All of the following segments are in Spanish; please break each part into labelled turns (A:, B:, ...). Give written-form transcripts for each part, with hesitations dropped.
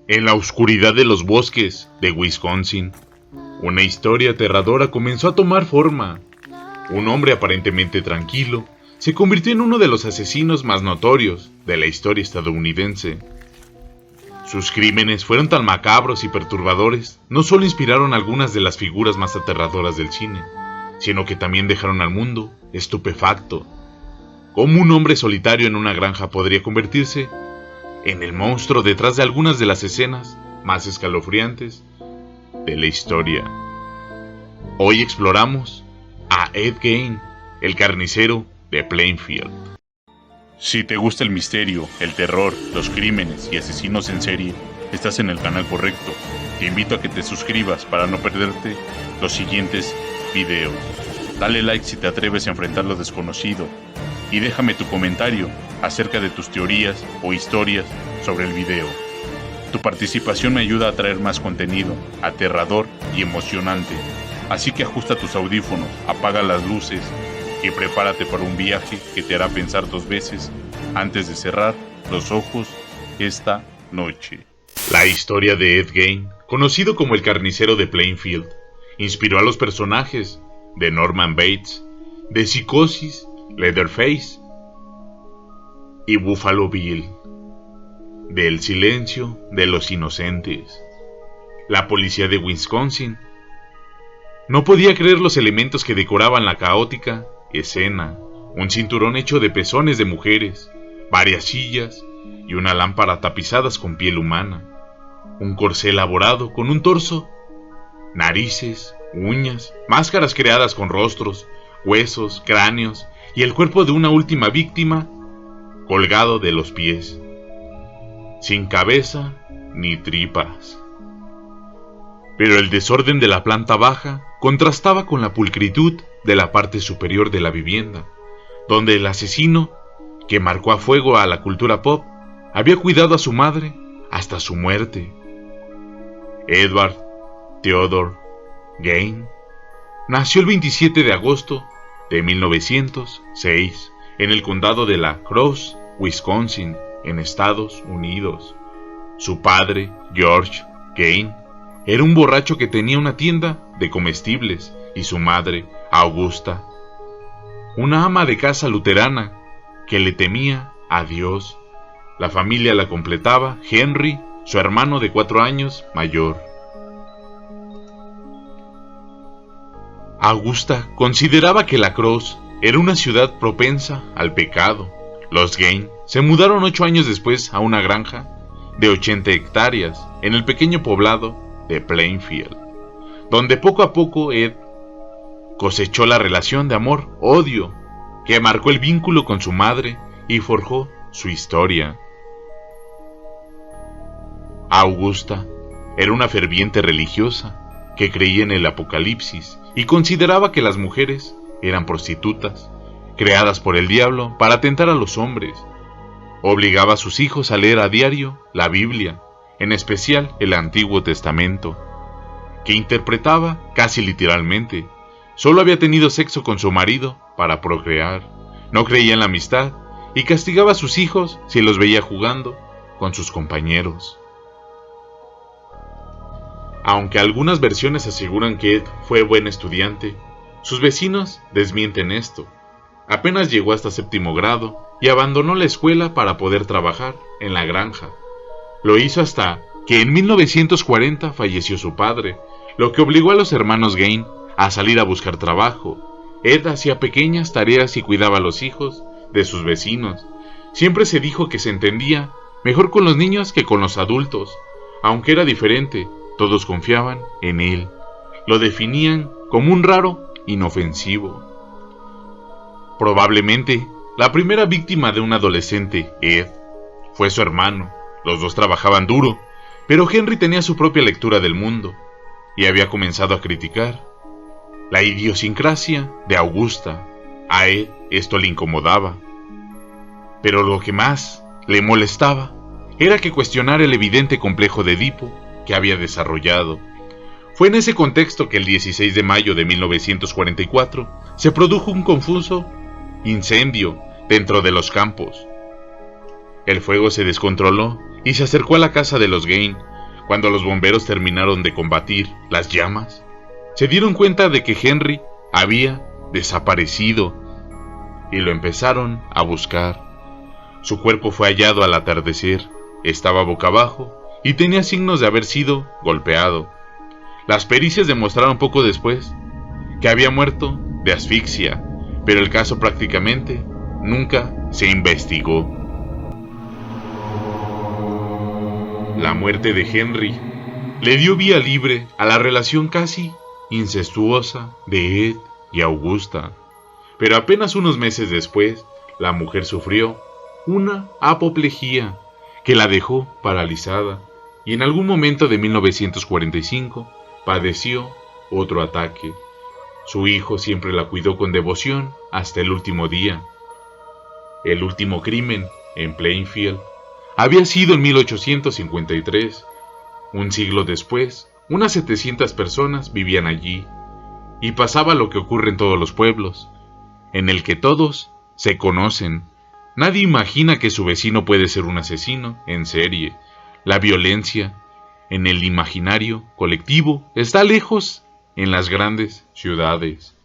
A: En la oscuridad de los bosques de Wisconsin, una historia aterradora comenzó a tomar forma. Un hombre aparentemente tranquilo se convirtió en uno de los asesinos más notorios de la historia estadounidense. Sus crímenes fueron tan macabros y perturbadores, no solo inspiraron a algunas de las figuras más aterradoras del cine, sino que también dejaron al mundo estupefacto. ¿Cómo un hombre solitario en una granja podría convertirse en el monstruo detrás de algunas de las escenas más escalofriantes de la historia? Hoy exploramos a Ed Gein, el carnicero de Plainfield.
B: Si te gusta el misterio, el terror, los crímenes y asesinos en serie, estás en el canal correcto. Te invito a que te suscribas para no perderte los siguientes videos. Dale like si te atreves a enfrentar lo desconocido y déjame tu comentario acerca de tus teorías o historias sobre el video. Tu participación me ayuda a traer más contenido aterrador y emocionante. Así que ajusta tus audífonos, apaga las luces y prepárate para un viaje que te hará pensar 2 veces antes de cerrar los ojos esta noche.
A: La historia de Ed Gein, conocido como el carnicero de Plainfield, inspiró a los personajes de Norman Bates, de Psicosis, Leatherface y Buffalo Bill, de El silencio de los inocentes. La policía de Wisconsin no podía creer los elementos que decoraban la caótica escena: un cinturón hecho de pezones de mujeres, varias sillas y una lámpara tapizadas con piel humana, un corsé elaborado con un torso, narices, uñas, máscaras creadas con rostros, huesos, cráneos y el cuerpo de una última víctima colgado de los pies, sin cabeza ni tripas. Pero el desorden de la planta baja contrastaba con la pulcritud de la parte superior de la vivienda, donde el asesino, que marcó a fuego a la cultura pop, había cuidado a su madre hasta su muerte. Edward Theodore Gein nació el 27 de agosto de 1906 en el condado de La Crosse, Wisconsin, en Estados Unidos. Su padre, George Gein, era un borracho que tenía una tienda de comestibles, y su madre, Augusta, una ama de casa luterana que le temía a Dios. La familia la completaba Henry, su hermano de 4 años mayor. Augusta consideraba que La Crosse era una ciudad propensa al pecado. Los Gein se mudaron 8 años después a una granja de 80 hectáreas en el pequeño poblado de Plainfield, donde poco a poco Ed cosechó la relación de amor-odio que marcó el vínculo con su madre y forjó su historia. Augusta era una ferviente religiosa que creía en el apocalipsis y consideraba que las mujeres eran prostitutas, creadas por el diablo para tentar a los hombres. Obligaba a sus hijos a leer a diario la Biblia, en especial el Antiguo Testamento, que interpretaba casi literalmente. Solo había tenido sexo con su marido para procrear, no creía en la amistad y castigaba a sus hijos si los veía jugando con sus compañeros. Aunque algunas versiones aseguran que Ed fue buen estudiante, sus vecinos desmienten esto. Apenas llegó hasta 7º grado y abandonó la escuela para poder trabajar en la granja. Lo hizo hasta que en 1940 falleció su padre, lo que obligó a los hermanos Gein a salir a buscar trabajo. Ed hacía pequeñas tareas y cuidaba a los hijos de sus vecinos. Siempre se dijo que se entendía mejor con los niños que con los adultos. Aunque era diferente, todos confiaban en él. Lo definían como un raro inofensivo. Probablemente, la primera víctima de un adolescente, Ed, fue su hermano. Los dos trabajaban duro, pero Henry tenía su propia lectura del mundo y había comenzado a criticar la idiosincrasia de Augusta. A Ed esto le incomodaba, pero lo que más le molestaba era que cuestionara el evidente complejo de Edipo que había desarrollado. Fue en ese contexto que el 16 de mayo de 1944 se produjo un confuso incendio dentro de los campos. El fuego se descontroló y se acercó a la casa de los Gein, Cuando los bomberos terminaron de combatir las llamas, se dieron cuenta de que Henry había desaparecido y lo empezaron a buscar. Su cuerpo fue hallado al atardecer, estaba boca abajo y tenía signos de haber sido golpeado. Las pericias demostraron poco después que había muerto de asfixia, pero el caso prácticamente nunca se investigó. La muerte de Henry le dio vía libre a la relación casi incestuosa de Ed y Augusta, pero apenas unos meses después, la mujer sufrió una apoplejía que la dejó paralizada y en algún momento de 1945 padeció otro ataque. Su hijo siempre la cuidó con devoción hasta el último día. El último crimen en Plainfield había sido en 1853. Un siglo después, unas 700 personas vivían allí, y pasaba lo que ocurre en todos los pueblos, en el que todos se conocen. Nadie imagina que su vecino puede ser un asesino en serie. La violencia, en el imaginario colectivo, está lejos en las grandes ciudades.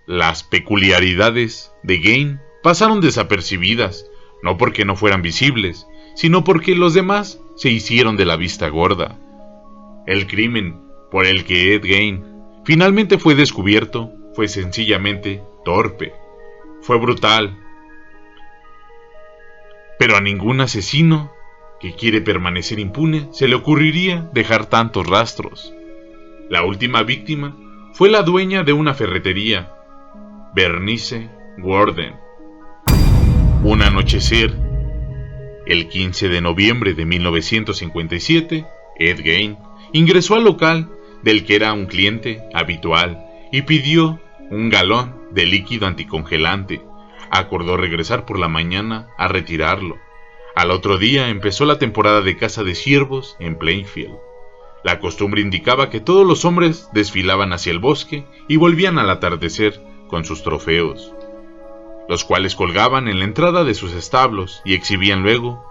A: Las peculiaridades de Gain pasaron desapercibidas, no porque no fueran visibles, sino porque los demás se hicieron de la vista gorda. El crimen por el que Ed Gein finalmente fue descubierto fue sencillamente torpe, fue brutal. Pero a ningún asesino que quiere permanecer impune se le ocurriría dejar tantos rastros. La última víctima fue la dueña de una ferretería, Bernice Warden. Un anochecer, el 15 de noviembre de 1957, Ed Gein ingresó al local del que era un cliente habitual y pidió un galón de líquido anticongelante. Acordó regresar por la mañana a retirarlo. Al otro día empezó la temporada de caza de ciervos en Plainfield. La costumbre indicaba que todos los hombres desfilaban hacia el bosque y volvían al atardecer con sus trofeos, los cuales colgaban en la entrada de sus establos y exhibían luego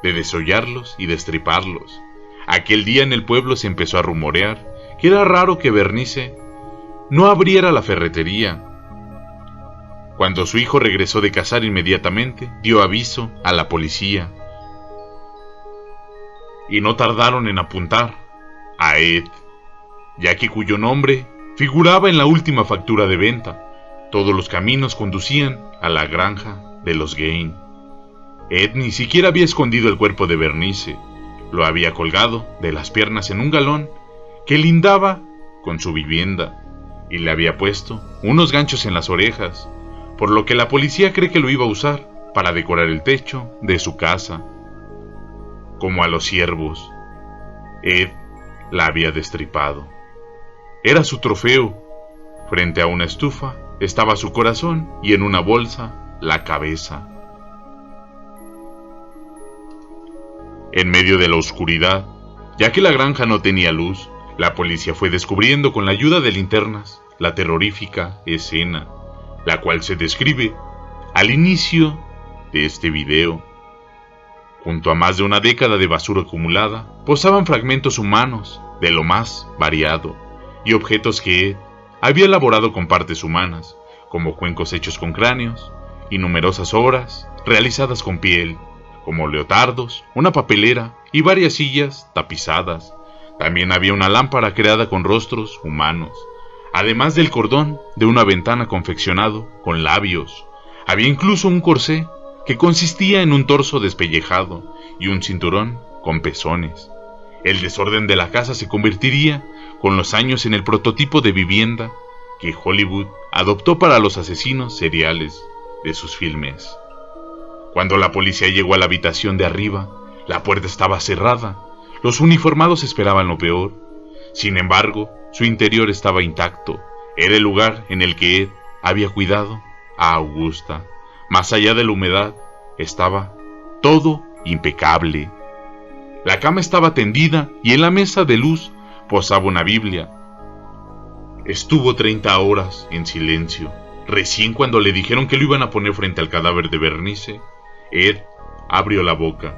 A: de desollarlos y destriparlos. Aquel día en el pueblo se empezó a rumorear que era raro que Bernice no abriera la ferretería. Cuando su hijo regresó de cazar, inmediatamente dio aviso a la policía, y no tardaron en apuntar a Ed, ya que cuyo nombre figuraba en la última factura de venta. Todos los caminos conducían a la granja de los Gein. Ed ni siquiera había escondido el cuerpo de Bernice, lo había colgado de las piernas en un galón que lindaba con su vivienda, y le había puesto unos ganchos en las orejas, por lo que la policía cree que lo iba a usar para decorar el techo de su casa. Como a los ciervos, Ed la había destripado. Era su trofeo. Frente a una estufa estaba su corazón y en una bolsa la cabeza. En medio de la oscuridad, ya que la granja no tenía luz, la policía fue descubriendo con la ayuda de linternas la terrorífica escena, la cual se describe al inicio de este video. Junto a más de una década de basura acumulada, posaban fragmentos humanos de lo más variado y objetos que Ed había elaborado con partes humanas, como cuencos hechos con cráneos y numerosas obras realizadas con piel, como leotardos, una papelera y varias sillas tapizadas. También había una lámpara creada con rostros humanos, además del cordón de una ventana confeccionado con labios. Había incluso un corsé que consistía en un torso despellejado y un cinturón con pezones. El desorden de la casa se convertiría con los años en el prototipo de vivienda que Hollywood adoptó para los asesinos seriales de sus filmes. Cuando la policía llegó a la habitación de arriba, la puerta estaba cerrada. Los uniformados esperaban lo peor. Sin embargo, su interior estaba intacto. Era el lugar en el que Ed había cuidado a Augusta. Más allá de la humedad, estaba todo impecable. La cama estaba tendida y en la mesa de luz posaba una Biblia. Estuvo 30 horas en silencio. Recién cuando le dijeron que lo iban a poner frente al cadáver de Bernice, Ed abrió la boca.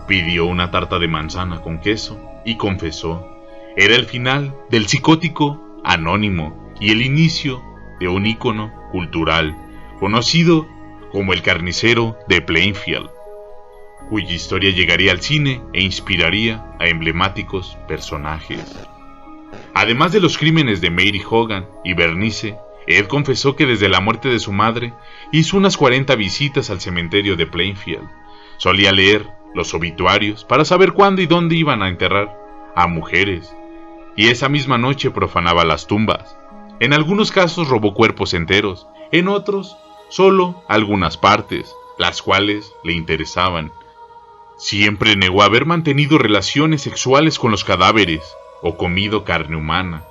A: Pidió una tarta de manzana con queso y confesó. Era el final del psicótico anónimo y el inicio de un ícono cultural conocido como el carnicero de Plainfield, cuya historia llegaría al cine e inspiraría a emblemáticos personajes. Además de los crímenes de Mary Hogan y Bernice, Ed confesó que desde la muerte de su madre hizo unas 40 visitas al cementerio de Plainfield. Solía leer los obituarios para saber cuándo y dónde iban a enterrar a mujeres, y esa misma noche profanaba las tumbas. En algunos casos robó cuerpos enteros, en otros solo algunas partes, las cuales le interesaban. Siempre negó haber mantenido relaciones sexuales con los cadáveres o comido carne humana.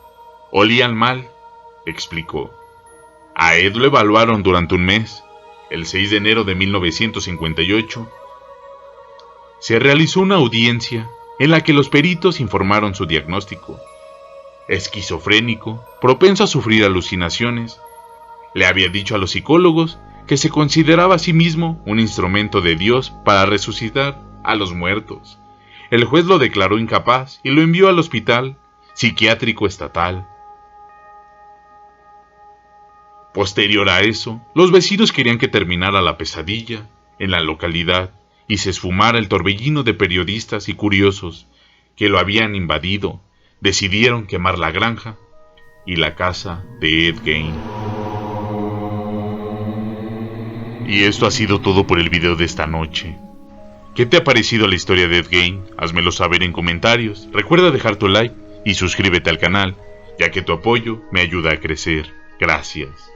A: Olían mal, explicó. A Ed lo evaluaron durante un mes. El 6 de enero de 1958 se realizó una audiencia en la que los peritos informaron su diagnóstico. Esquizofrénico, propenso a sufrir alucinaciones. Le había dicho a los psicólogos que se consideraba a sí mismo un instrumento de Dios para resucitar a los muertos. El juez lo declaró incapaz y lo envió al hospital psiquiátrico estatal. Posterior a eso, los vecinos querían que terminara la pesadilla en la localidad y se esfumara el torbellino de periodistas y curiosos que lo habían invadido. Decidieron quemar la granja y la casa de Ed Gein. Y esto ha sido todo por el video de esta noche. ¿Qué te ha parecido la historia de Ed Gein? Házmelo saber en comentarios. Recuerda dejar tu like y suscríbete al canal, ya que tu apoyo me ayuda a crecer. Gracias.